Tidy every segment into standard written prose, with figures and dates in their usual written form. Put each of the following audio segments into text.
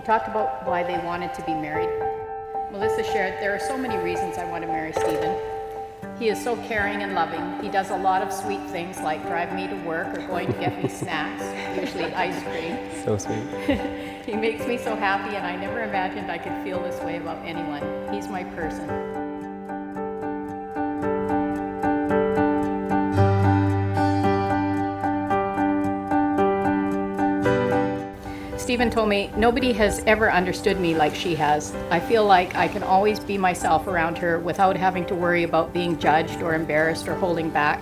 We talked about why they wanted to be married. Melissa shared, "There are so many reasons I want to marry Stephen. He is so caring and loving. He does a lot of sweet things like drive me to work or going to get me snacks, usually ice cream. So sweet. He makes me so happy, and I never imagined I could feel this way about anyone. He's my person." Stephen told me, "Nobody has ever understood me like she has. I feel like I can always be myself around her without having to worry about being judged or embarrassed or holding back.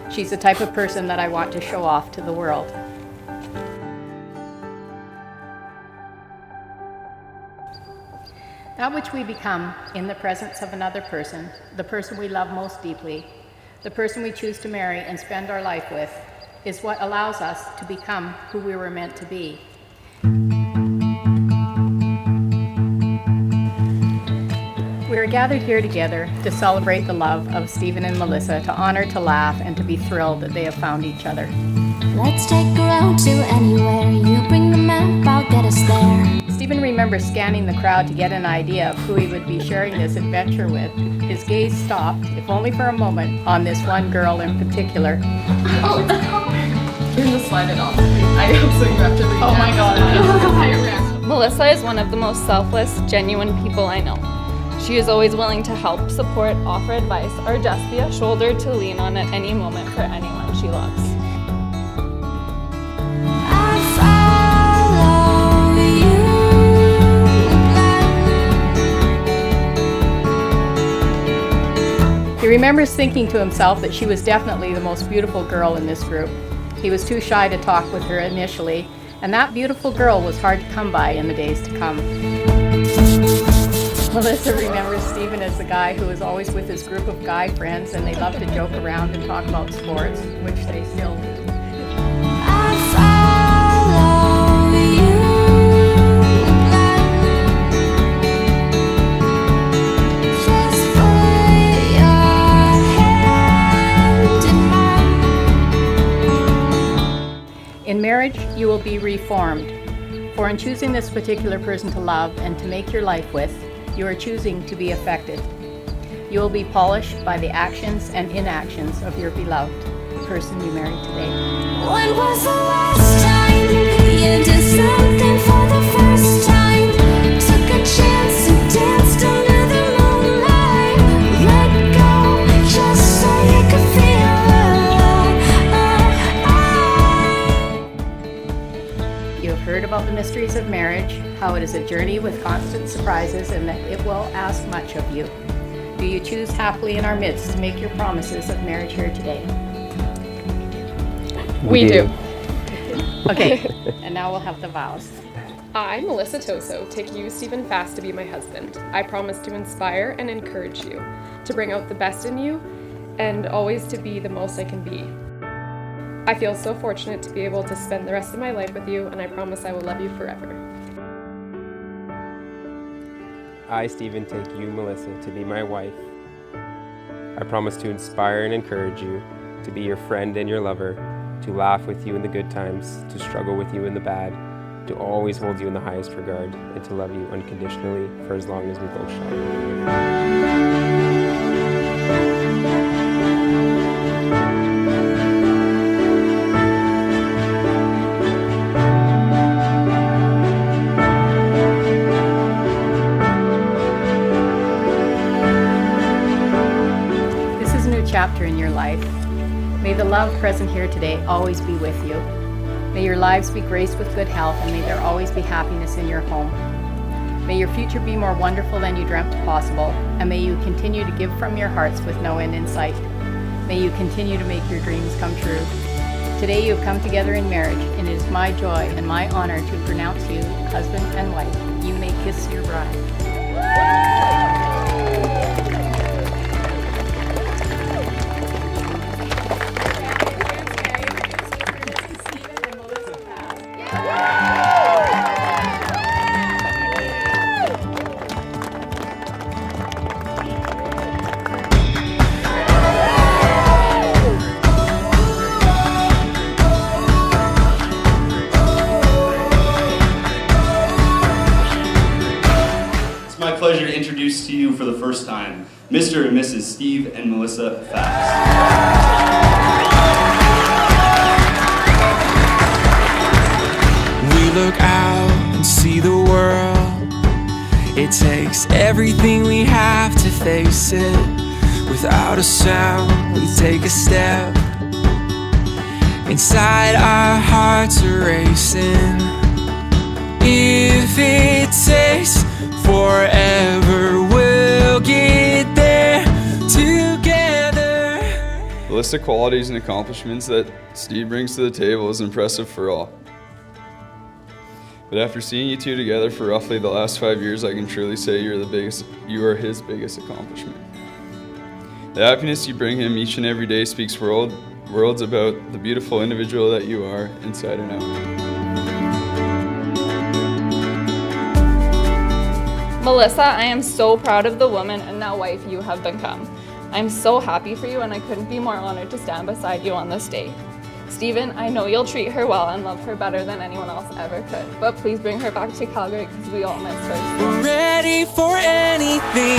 She's the type of person that I want to show off to the world." That which we become in the presence of another person, the person we love most deeply, the person we choose to marry and spend our life with, is what allows us to become who we were meant to be. We are gathered here together to celebrate the love of Stephen and Melissa, to honor, to laugh, and to be thrilled that they have found each other. Let's take a road to anywhere. You bring the map, I'll get us there. Stephen remembers scanning the crowd to get an idea of who he would be sharing this adventure with. His gaze stopped, if only for a moment, on this one girl in particular. Oh, you're gonna slide it off. I am so you have to read. Oh my God. Melissa is one of the most selfless, genuine people I know. She is always willing to help, support, offer advice, or just be a shoulder to lean on at any moment for anyone she loves. He remembers thinking to himself that she was definitely the most beautiful girl in this group. He was too shy to talk with her initially, and that beautiful girl was hard to come by in the days to come. Melissa remembers Stephen as the guy who was always with his group of guy friends, and they loved to joke around and talk about sports, which they still do. In marriage, you will be reformed. For in choosing this particular person to love and to make your life with, you are choosing to be affected. You will be polished by the actions and inactions of your beloved, the person you married today. When was the last time you did something for the first time? Took a chance and danced under the moonlight. Let go just so you could feel alive. You have heard about the mysteries of marriage, how it is a journey with constant surprises, and that it will ask much of you. Do you choose happily in our midst to make your promises of marriage here today? We do. Okay, and now we'll have the vows. I, Melissa Toso, take you, Stephen Fast, to be my husband. I promise to inspire and encourage you, to bring out the best in you, and always to be the most I can be. I feel so fortunate to be able to spend the rest of my life with you, and I promise I will love you forever. I, Stephen, take you, Melissa, to be my wife. I promise to inspire and encourage you, to be your friend and your lover, to laugh with you in the good times, to struggle with you in the bad, to always hold you in the highest regard, and to love you unconditionally for as long as we both shall. Chapter in your life. May the love present here today always be with you. May your lives be graced with good health, and may there always be happiness in your home. May your future be more wonderful than you dreamt possible, and may you continue to give from your hearts with no end in sight. May you continue to make your dreams come true. Today you have come together in marriage, and it is my joy and my honor to pronounce you husband and wife. You may kiss your bride. you for the first time, Mr. and Mrs. Steve and Melissa Fast. We look out and see the world. It takes everything we have to face it. Without a sound, we take a step. Inside our hearts are racing. If it takes forever, we'll get there together. The list of qualities and accomplishments that Steve brings to the table is impressive for all. But after seeing you two together for roughly the last 5 years, I can truly say you are his biggest accomplishment. The happiness you bring him each and every day speaks worlds about the beautiful individual that you are inside and out. Melissa, I am so proud of the woman and now wife you have become. I'm so happy for you and I couldn't be more honored to stand beside you on this day. Stephen, I know you'll treat her well and love her better than anyone else ever could, but please bring her back to Calgary because we all miss her. We're ready for anything.